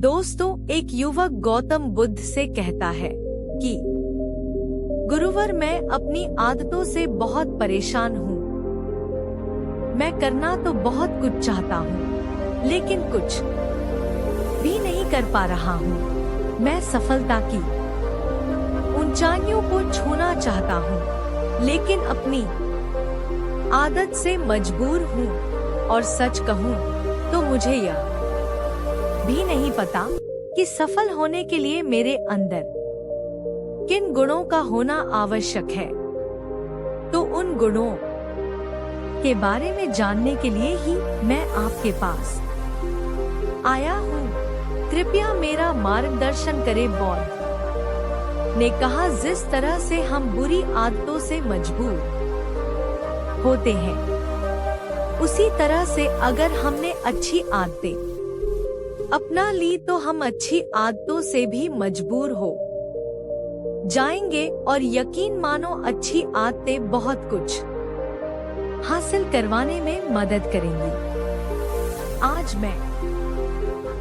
दोस्तों, एक युवक गौतम बुद्ध से कहता है कि गुरुवर, मैं अपनी आदतों से बहुत परेशान हूँ। मैं करना तो बहुत कुछ चाहता हूँ, लेकिन कुछ भी नहीं कर पा रहा हूँ। मैं सफलता की ऊंचाइयों को छूना चाहता हूँ, लेकिन अपनी आदत से मजबूर हूँ। और सच कहूँ तो मुझे यह भी नहीं पता कि सफल होने के लिए मेरे अंदर किन गुणों का होना आवश्यक है। तो उन गुणों के बारे में जानने के लिए ही मैं आपके पास आया हूँ। कृपया मेरा मार्गदर्शन करें। बौद्ध ने कहा, जिस तरह से हम बुरी आदतों से मजबूर होते हैं, उसी तरह से अगर हमने अच्छी आदतें अपना ली तो हम अच्छी आदतों से भी मजबूर हो जाएंगे। और यकीन मानो, अच्छी आदतें बहुत कुछ हासिल करवाने में मदद करेंगी। आज मैं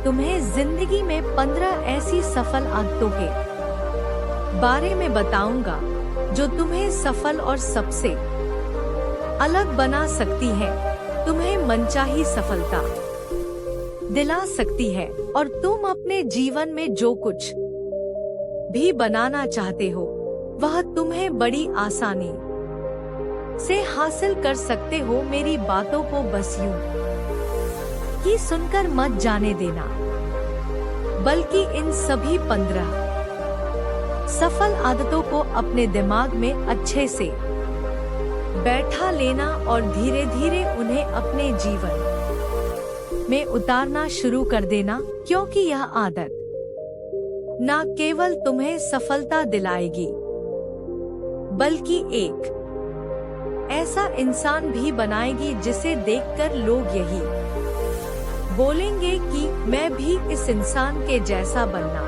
तुम्हें जिंदगी में 15 ऐसी सफल आदतों के बारे में बताऊंगा जो तुम्हें सफल और सबसे अलग बना सकती है, तुम्हें मनचाही सफलता दिला सकती है, और तुम अपने जीवन में जो कुछ भी बनाना चाहते हो वह तुम्हें बड़ी आसानी से हासिल कर सकते हो। मेरी बातों को बस यूं ही सुनकर मत जाने देना, बल्कि इन सभी 15 सफल आदतों को अपने दिमाग में अच्छे से बैठा लेना और धीरे धीरे उन्हें अपने जीवन में उतारना शुरू कर देना, क्योंकि यह आदत न केवल तुम्हें सफलता दिलाएगी, बल्कि एक ऐसा इंसान भी बनाएगी जिसे देखकर लोग यही बोलेंगे कि मैं भी इस इंसान के जैसा बनना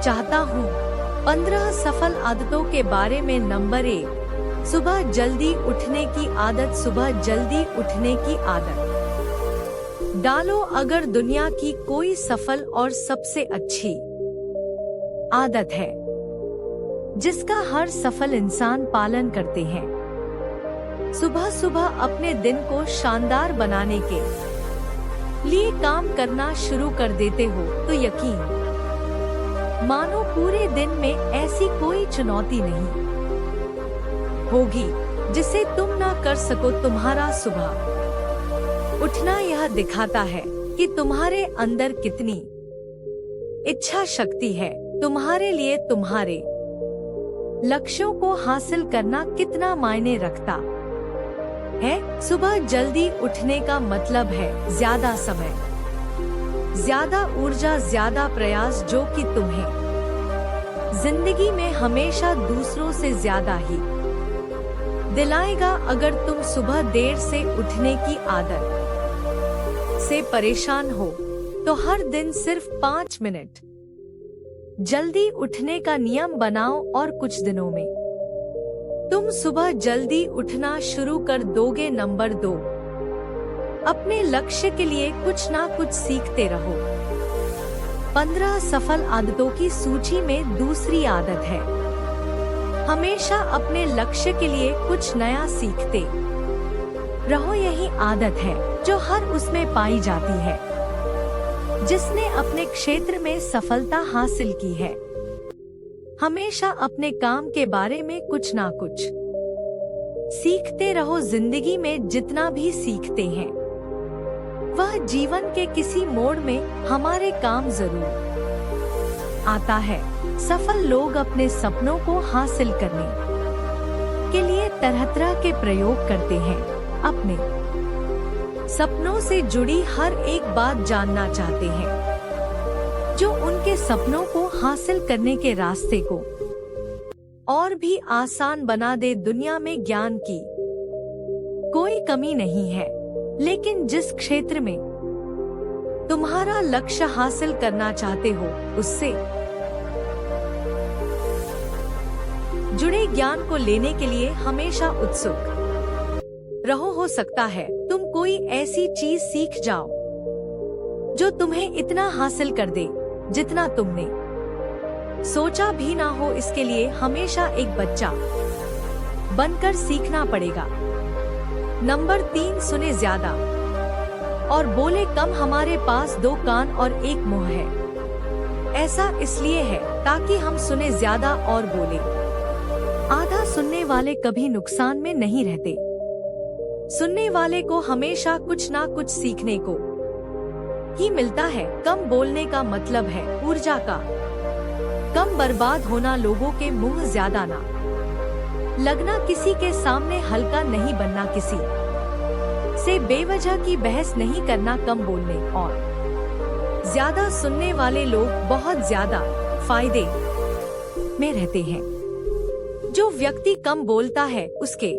चाहता हूँ। 15 सफल आदतों के बारे में। नंबर 1, सुबह जल्दी उठने की आदत। सुबह जल्दी उठने की आदत डालो। अगर दुनिया की कोई सफल और सबसे अच्छी आदत है जिसका हर सफल इंसान पालन करते हैं, सुबह सुबह अपने दिन को शानदार बनाने के लिए काम करना शुरू कर देते हो, तो यकीन मानो पूरे दिन में ऐसी कोई चुनौती नहीं होगी जिसे तुम ना कर सको। तुम्हारा सुबह उठना यह दिखाता है कि तुम्हारे अंदर कितनी इच्छा शक्ति है, तुम्हारे लिए तुम्हारे लक्ष्यों को हासिल करना कितना मायने रखता है। सुबह जल्दी उठने का मतलब है ज्यादा समय, ज्यादा ऊर्जा, ज्यादा प्रयास, जो कि तुम्हें जिंदगी में हमेशा दूसरों से ज्यादा ही दिलाएगा। अगर तुम सुबह देर से उठने की आदत से परेशान हो तो हर दिन सिर्फ 5 मिनट जल्दी उठने का नियम बनाओ, और कुछ दिनों में तुम सुबह जल्दी उठना शुरू कर दोगे। नंबर 2, अपने लक्ष्य के लिए कुछ ना कुछ सीखते रहो। 15 सफल आदतों की सूची में दूसरी आदत है हमेशा अपने लक्ष्य के लिए कुछ नया सीखते रहो। यही आदत है जो हर उसमें पाई जाती है जिसने अपने क्षेत्र में सफलता हासिल की है। हमेशा अपने काम के बारे में कुछ ना कुछ सीखते रहो। जिंदगी में जितना भी सीखते हैं वह जीवन के किसी मोड़ में हमारे काम जरूर आता है। सफल लोग अपने सपनों को हासिल करने के लिए तरह तरह के प्रयोग करते हैं। अपने सपनों से जुड़ी हर एक बात जानना चाहते हैं जो उनके सपनों को हासिल करने के रास्ते को और भी आसान बना दे। दुनिया में ज्ञान की कोई कमी नहीं है, लेकिन जिस क्षेत्र में तुम्हारा लक्ष्य हासिल करना चाहते हो उससे जुड़े ज्ञान को लेने के लिए हमेशा उत्सुक रहो। हो सकता है तुम कोई ऐसी चीज सीख जाओ जो तुम्हें इतना हासिल कर दे जितना तुमने सोचा भी ना हो। इसके लिए हमेशा एक बच्चा बनकर सीखना पड़ेगा। नंबर 3, सुने ज्यादा और बोले कम। हमारे पास 2 कान और 1 मुंह है। ऐसा इसलिए है ताकि हम सुने ज्यादा और बोले आधा। सुनने वाले कभी नुकसान में नहीं रहते। सुनने वाले को हमेशा कुछ ना कुछ सीखने को ही मिलता है। कम बोलने का मतलब है ऊर्जा का कम बर्बाद होना। लोगों के मुंह ज्यादा ना लगना। किसी के सामने हल्का नहीं बनना। किसी से बेवजह की बहस नहीं करना। कम बोलने और ज्यादा सुनने वाले लोग बहुत ज्यादा फायदे में रहते हैं। जो व्यक्ति कम बोलता है उसके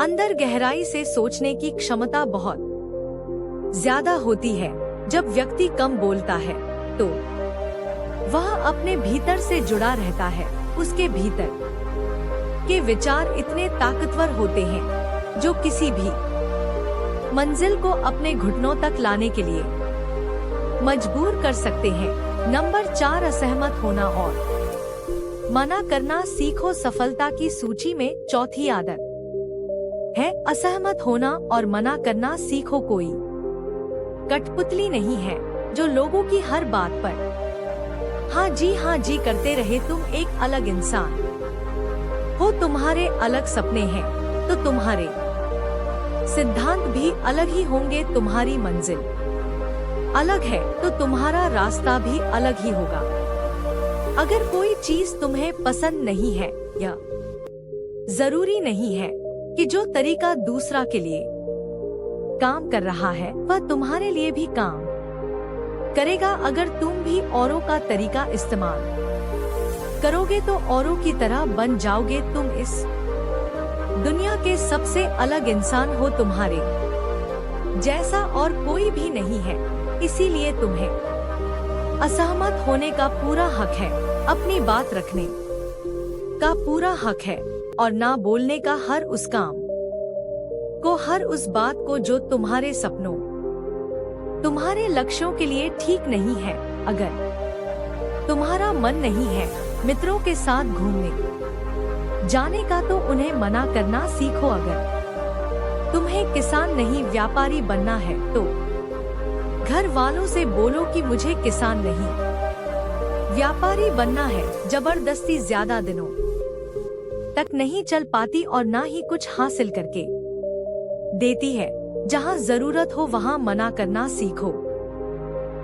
अंदर गहराई से सोचने की क्षमता बहुत ज्यादा होती है। जब व्यक्ति कम बोलता है तो वह अपने भीतर से जुड़ा रहता है। उसके भीतर के विचार इतने ताकतवर होते हैं जो किसी भी मंजिल को अपने घुटनों तक लाने के लिए मजबूर कर सकते हैं। नंबर 4, असहमत होना और मना करना सीखो। सफलता की सूची में चौथी आदत है असहमत होना और मना करना सीखो। कोई कठपुतली नहीं है जो लोगों की हर बात पर हाँ जी करते रहे। तुम एक अलग इंसान हो। तुम्हारे अलग सपने हैं तो तुम्हारे सिद्धांत भी अलग ही होंगे। तुम्हारी मंजिल अलग है तो तुम्हारा रास्ता भी अलग ही होगा। अगर कोई चीज तुम्हें पसंद नहीं है या जरूरी नहीं है कि जो तरीका दूसरा के लिए काम कर रहा है वह तुम्हारे लिए भी काम करेगा। अगर तुम भी औरों का तरीका इस्तेमाल करोगे तो औरों की तरह बन जाओगे। तुम इस दुनिया के सबसे अलग इंसान हो। तुम्हारे जैसा और कोई भी नहीं है। इसीलिए तुम्हें असहमत होने का पूरा हक है। अपनी बात रखने का पूरा हक है और ना बोलने का हर उस काम को, हर उस बात को जो तुम्हारे सपनों तुम्हारे लक्ष्यों के लिए ठीक नहीं है। अगर तुम्हारा मन नहीं है मित्रों के साथ घूमने जाने का तो उन्हें मना करना सीखो। अगर तुम्हें किसान नहीं व्यापारी बनना है तो घर वालों से बोलो कि मुझे किसान नहीं व्यापारी बनना है। जबरदस्ती ज्यादा दिनों तक नहीं चल पाती और ना ही कुछ हासिल करके देती है। जहाँ जरूरत हो वहाँ मना करना सीखो,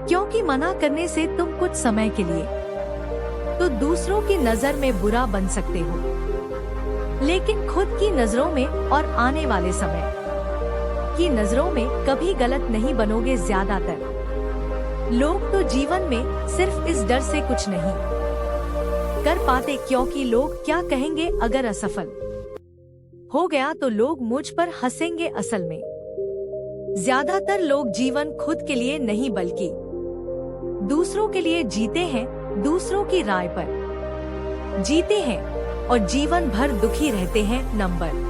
क्योंकि मना करने से तुम कुछ समय के लिए तो दूसरों की नजर में बुरा बन सकते हो, लेकिन खुद की नजरों में और आने वाले समय की नजरों में कभी गलत नहीं बनोगे। ज्यादातर लोग तो जीवन में सिर्फ इस डर से कुछ नहीं कर पाते क्योंकि लोग क्या कहेंगे। अगर असफल हो गया तो लोग मुझ पर हंसेंगे। असल में ज्यादातर लोग जीवन खुद के लिए नहीं बल्कि दूसरों के लिए जीते हैं, दूसरों की राय पर जीते हैं और जीवन भर दुखी रहते हैं। नंबर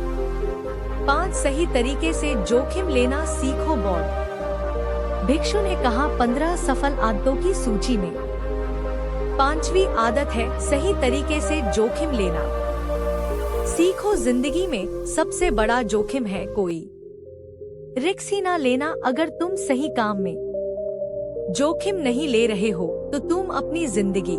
5, सही तरीके से जोखिम लेना सीखो। बौद्ध भिक्षु ने कहा 15 सफल आदतों की सूची में 5वीं आदत है सही तरीके से जोखिम लेना सीखो। जिंदगी में सबसे बड़ा जोखिम है कोई रिस्क ही ना लेना। अगर तुम सही काम में जोखिम नहीं ले रहे हो तो तुम अपनी जिंदगी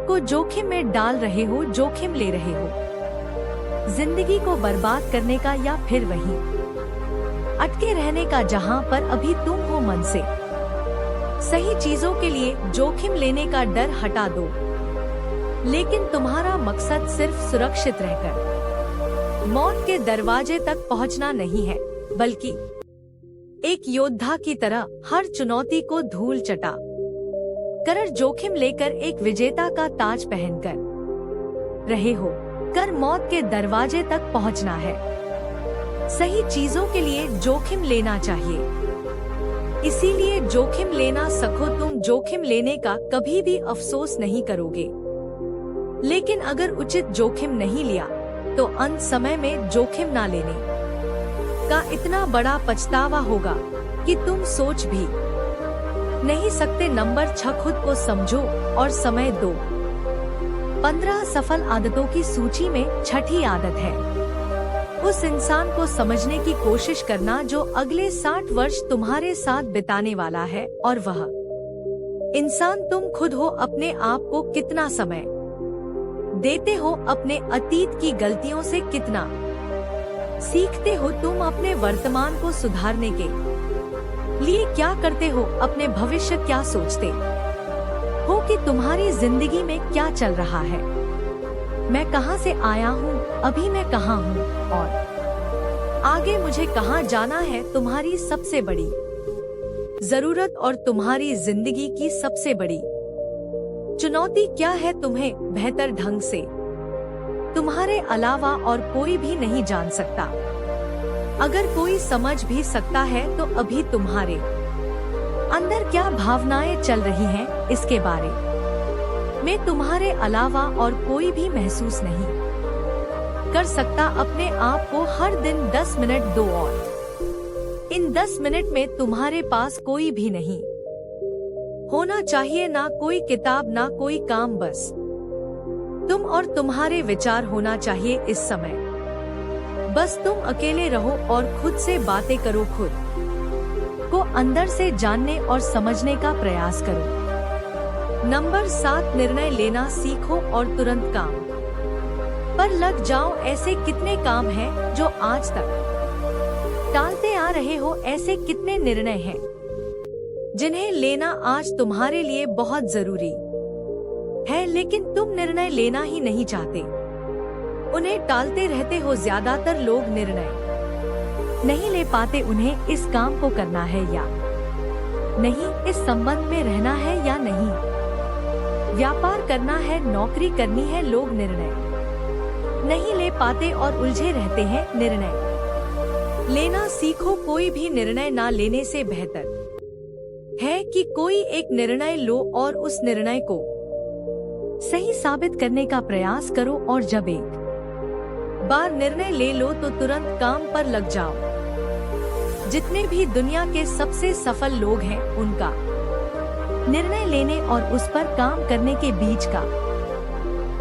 को जोखिम में डाल रहे हो, जोखिम ले रहे हो जिंदगी को बर्बाद करने का या फिर वहीं अटके रहने का जहां पर अभी तुम हो। मन से सही चीजों के लिए जोखिम लेने का डर हटा दो, लेकिन तुम्हारा मकसद सिर्फ सुरक्षित रहकर मौत के दरवाजे तक पहुंचना नहीं है, बल्कि एक योद्धा की तरह हर चुनौती को धूल चटा कर जोखिम लेकर एक विजेता का ताज पहनकर रहे हो कर मौत के दरवाजे तक पहुंचना है। सही चीजों के लिए जोखिम लेना चाहिए, इसीलिए जोखिम लेना सीखो। तुम जोखिम लेने का कभी भी अफसोस नहीं करोगे, लेकिन अगर उचित जोखिम नहीं लिया तो अंत समय में जोखिम ना लेने का इतना बड़ा पछतावा होगा कि तुम सोच भी नहीं सकते। नंबर 6, खुद को समझो और समय दो। 15 सफल आदतों की सूची में छठी आदत है उस इंसान को समझने की कोशिश करना जो अगले 60 वर्ष तुम्हारे साथ बिताने वाला है, और वह इंसान तुम खुद हो। अपने आप को कितना समय देते हो, अपने अतीत की गलतियों से कितना सीखते हो, तुम अपने वर्तमान को सुधारने के लिए क्या करते हो, अपने भविष्य क्या सोचते हो कि तुम्हारी जिंदगी में क्या चल रहा है। मैं कहां से आया हूं, अभी मैं कहां हूं और आगे मुझे कहां जाना है। तुम्हारी सबसे बड़ी जरूरत और तुम्हारी जिंदगी की सबसे बड़ी चुनौती क्या है, तुम्हें बेहतर ढंग से तुम्हारे अलावा और कोई भी नहीं जान सकता। अगर कोई समझ भी सकता है तो अभी तुम्हारे अंदर क्या भावनाएं चल रही हैं, इसके बारे में तुम्हारे अलावा और कोई भी महसूस नहीं कर सकता। अपने आप को हर दिन 10 मिनट दो और इन 10 मिनट में तुम्हारे पास कोई भी नहीं होना चाहिए, ना कोई किताब, ना कोई काम, बस तुम और तुम्हारे विचार होना चाहिए इस समय। बस तुम अकेले रहो और खुद से बातें करो, खुद को अंदर से जानने और समझने का प्रयास करो। नंबर 7, निर्णय लेना सीखो और तुरंत काम पर लग जाओ। ऐसे कितने काम हैं जो आज तक टालते आ रहे हो, ऐसे कितने निर्णय हैं जिन्हें लेना आज तुम्हारे लिए बहुत जरूरी है, लेकिन तुम निर्णय लेना ही नहीं चाहते, उन्हें टालते रहते हो। ज्यादातर लोग निर्णय नहीं ले पाते, उन्हें इस काम को करना है या नहीं, इस संबंध में रहना है या नहीं, व्यापार करना है, नौकरी करनी है। लोग निर्णय नहीं ले पाते और उलझे रहते हैं। निर्णय लेना सीखो। कोई भी निर्णय ना लेने से बेहतर है कि कोई एक निर्णय लो और उस निर्णय को सही साबित करने का प्रयास करो, और जब एक बार निर्णय ले लो तो तुरंत काम पर लग जाओ। जितने भी दुनिया के सबसे सफल लोग हैं, उनका निर्णय लेने और उस पर काम करने के बीच का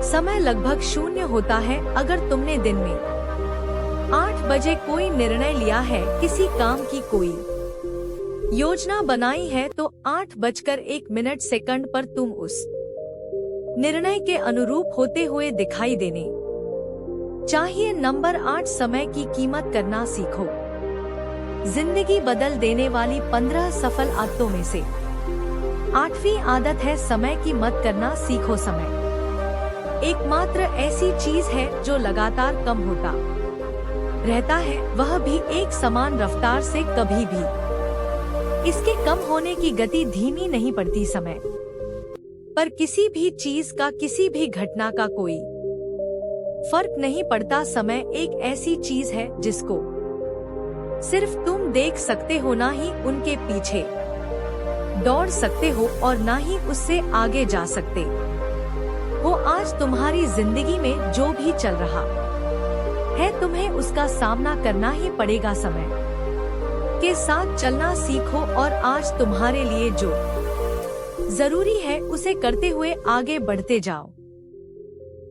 समय लगभग 0 होता है। अगर तुमने दिन में 8 बजे कोई निर्णय लिया है, किसी काम की कोई योजना बनाई है, तो 8:01 पर तुम उस निर्णय के अनुरूप होते हुए दिखाई देने चाहिए। नंबर 8, समय की कीमत करना सीखो। जिंदगी बदल देने वाली 15 सफल आदतों में से 8वीं आदत है समय की मत करना सीखो। समय एकमात्र ऐसी चीज है जो लगातार कम होता रहता है, वह भी एक समान रफ्तार से। कभी भी इसके कम होने की गति धीमी नहीं पड़ती। समय पर किसी भी चीज का, किसी भी घटना का कोई फर्क नहीं पड़ता। समय एक ऐसी चीज है जिसको सिर्फ तुम देख सकते हो, ना ही उनके पीछे दौड़ सकते हो और ना ही उससे आगे जा सकते हो। आज तुम्हारी जिंदगी में जो भी चल रहा है, तुम्हें उसका सामना करना ही पड़ेगा। समय के साथ चलना सीखो और आज तुम्हारे लिए जो जरूरी है उसे करते हुए आगे बढ़ते जाओ,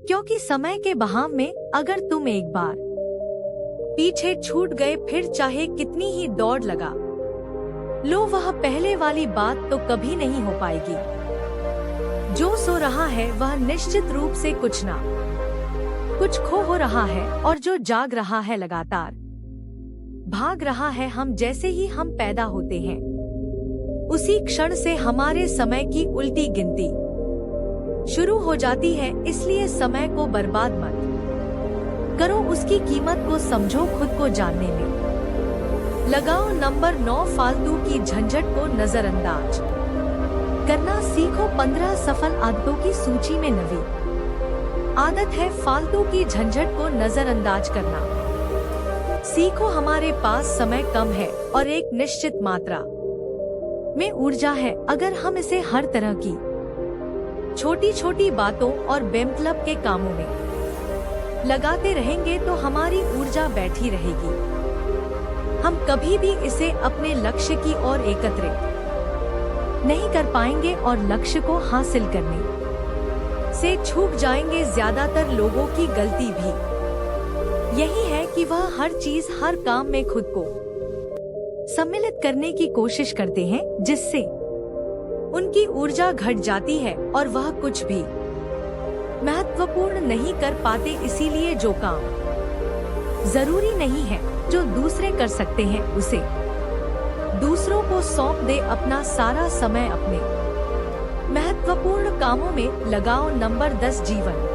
क्योंकि समय के बहाव में अगर तुम एक बार पीछे छूट गए, फिर चाहे कितनी ही दौड़ लगा लो, वह पहले वाली बात तो कभी नहीं हो पाएगी। जो सो रहा है वह निश्चित रूप से कुछ ना कुछ खो हो रहा है, और जो जाग रहा है लगातार भाग रहा है। हम जैसे ही हम पैदा होते हैं, उसी क्षण से हमारे समय की उल्टी गिनती शुरू हो जाती है। इसलिए समय को बर्बाद मत करो, उसकी कीमत को समझो, खुद को जानने में लगाओ। नंबर 9, फालतू की झंझट को नजरअंदाज करना सीखो। 15 सफल आदतों की सूची में 9वीं आदत है फालतू की झंझट को नजरअंदाज करना सीखो। हमारे पास समय कम है और एक निश्चित मात्रा में ऊर्जा है। अगर हम इसे हर तरह की छोटी छोटी बातों और बेमतलब के कामों में लगाते रहेंगे तो हमारी ऊर्जा बैठी रहेगी। हम कभी भी इसे अपने लक्ष्य की ओर एकत्रित नहीं कर पाएंगे और लक्ष्य को हासिल करने से चूक जाएंगे। ज्यादातर लोगों की गलती भी यही है कि वह हर चीज हर काम में खुद को सम्मिलित करने की कोशिश करते हैं, जिससे उनकी ऊर्जा घट जाती है और वह कुछ भी महत्वपूर्ण नहीं कर पाते। इसीलिए जो काम जरूरी नहीं है, जो दूसरे कर सकते हैं, उसे दूसरों को सौंप दे। अपना सारा समय अपने महत्वपूर्ण कामों में लगाओ। नंबर 10, जीवन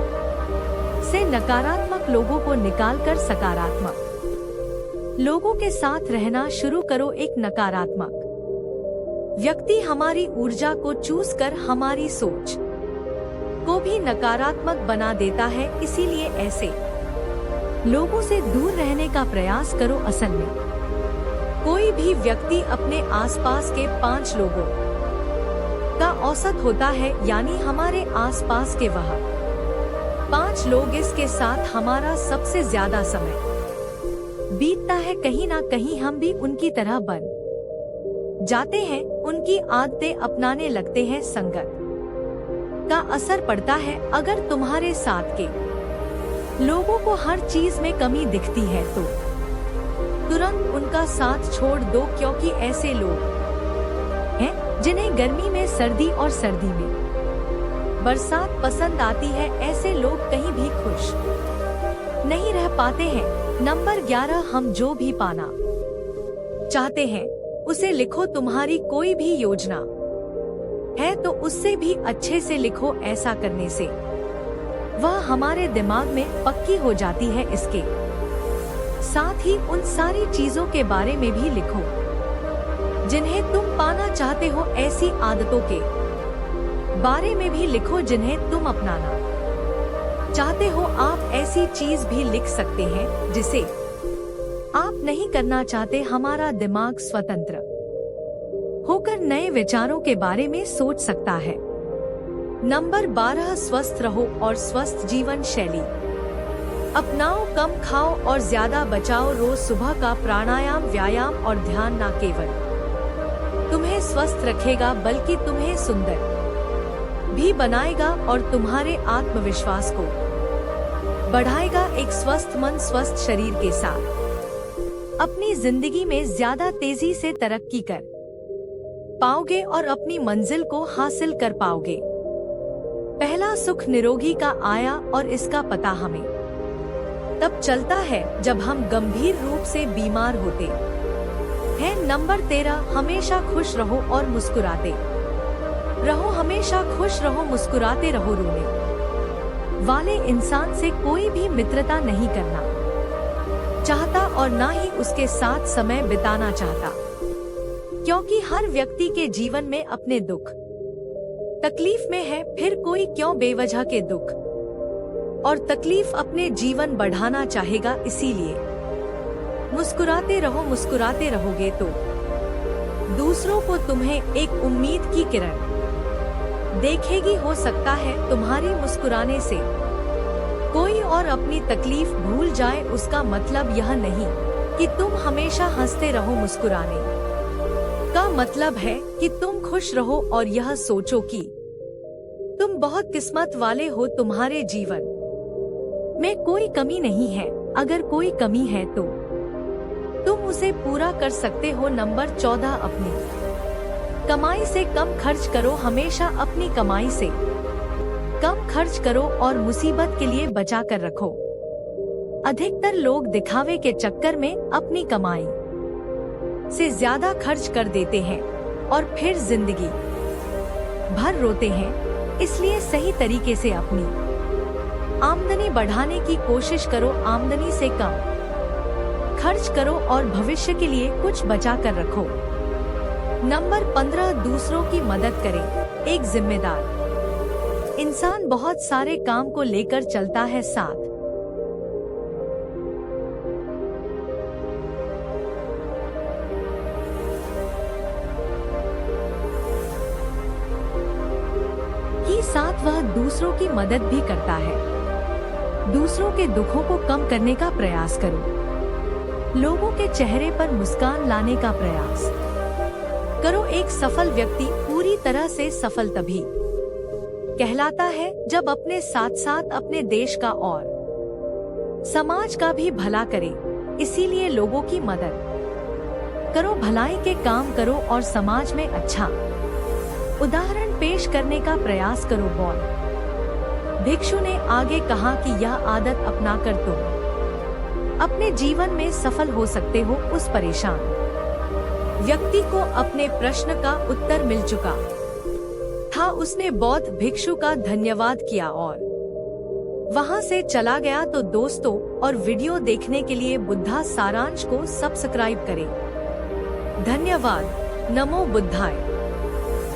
से नकारात्मक लोगों को निकालकर सकारात्मक लोगों के साथ रहना शुरू करो। एक नकारात्मक व्यक्ति हमारी ऊर्जा को चूस कर हमारी सोच को भी नकारात्मक बना देता है। इसीलिए ऐसे लोगों से दूर रहने का प्रयास करो। असल में कोई भी व्यक्ति अपने आसपास के 5 लोगों का औसत होता है, यानी हमारे आसपास के वह 5 लोग इसके साथ हमारा सबसे ज्यादा समय बीतता है। कहीं ना कहीं हम भी उनकी तरह बन जाते हैं, उनकी आदतें अपनाने लगते हैं। संगत का असर पड़ता है। अगर तुम्हारे साथ के लोगों को हर चीज में कमी दिखती है तो तुरंत उनका साथ छोड़ दो, क्योंकि ऐसे लोग हैं जिन्हें गर्मी में सर्दी और सर्दी में बरसात पसंद आती है। ऐसे लोग कहीं भी खुश नहीं रह पाते हैं। नंबर 11, हम जो भी पाना चाहते हैं उसे लिखो। तुम्हारी कोई भी योजना है तो उससे भी अच्छे से लिखो। ऐसा करने से वह हमारे दिमाग में पक्की हो जाती है। इसके साथ ही उन सारी चीजों के बारे में भी लिखो जिन्हें तुम पाना चाहते हो। ऐसी आदतों के बारे में भी लिखो जिन्हें तुम अपनाना चाहते हो। आप ऐसी चीज भी लिख सकते हैं जिसे आप नहीं करना चाहते। हमारा दिमाग स्वतंत्र होकर नए विचारों के बारे में सोच सकता है। नंबर 12, स्वस्थ रहो और स्वस्थ जीवन शैली अपनाओ। कम खाओ और ज्यादा बचाओ। रोज सुबह का प्राणायाम, व्यायाम और ध्यान न केवल तुम्हें स्वस्थ रखेगा बल्कि तुम्हें सुंदर भी बनाएगा और तुम्हारे आत्मविश्वास को बढ़ाएगा। एक स्वस्थ मन स्वस्थ शरीर के साथ अपनी जिंदगी में ज्यादा तेजी से तरक्की कर पाओगे और अपनी मंजिल को हासिल कर पाओगे। पहला सुख निरोगी का आया और इसका पता हमें तब चलता है जब हम गंभीर रूप से बीमार होते हैं। नंबर 13, हमेशा खुश रहो और मुस्कुराते रहो। हमेशा खुश रहो, मुस्कुराते रहो। रोने वाले इंसान से कोई भी मित्रता नहीं करना चाहता और ना ही उसके साथ समय बिताना चाहता, क्योंकि हर व्यक्ति के जीवन में अपने दुख तकलीफ में है। फिर कोई क्यों बेवजह के दुख और तकलीफ अपने जीवन बढ़ाना चाहेगा। इसीलिए मुस्कुराते रहो। मुस्कुराते रहोगे तो दूसरों को तुम्हें एक उम्मीद की किरण देखेगी। हो सकता है तुम्हारी मुस्कुराने से कोई और अपनी तकलीफ भूल जाए। उसका मतलब यह नहीं कि तुम हमेशा हंसते रहो। मुस्कुराने का मतलब है कि तुम खुश रहो और यह सोचो कि तुम बहुत किस्मत वाले हो। तुम्हारे जीवन में कोई कमी नहीं है। अगर कोई कमी है तो तुम उसे पूरा कर सकते हो। नंबर 14, अपनी कमाई से कम खर्च करो। हमेशा अपनी कमाई से कम खर्च करो और मुसीबत के लिए बचा कर रखो। अधिकतर लोग दिखावे के चक्कर में अपनी कमाई से ज्यादा खर्च कर देते हैं और फिर जिंदगी भर रोते हैं। इसलिए सही तरीके से अपनी आमदनी बढ़ाने की कोशिश करो। आमदनी से कम खर्च करो और भविष्य के लिए कुछ बचा कर रखो। नंबर 15, दूसरों की मदद करें। एक जिम्मेदार इंसान बहुत सारे काम को लेकर चलता है, साथ ही साथ वह दूसरों की मदद भी करता है। दूसरों के दुखों को कम करने का प्रयास करो। लोगों के चेहरे पर मुस्कान लाने का प्रयास करो। एक सफल व्यक्ति पूरी तरह से सफल तभी कहलाता है जब अपने साथ साथ अपने देश का और समाज का भी भला करे। इसीलिए लोगों की मदद करो, भलाई के काम करो और समाज में अच्छा उदाहरण पेश करने का प्रयास करो। बौद्ध भिक्षु ने आगे कहा कि यह आदत अपनाकर तुम अपने जीवन में सफल हो सकते हो। उस परेशान व्यक्ति को अपने प्रश्न का उत्तर मिल चुका था। उसने बौद्ध भिक्षु का धन्यवाद किया और वहां से चला गया। तो दोस्तों, और वीडियो देखने के लिए बुद्धा सारांश को सब्सक्राइब करें। धन्यवाद। नमो बुद्धाय।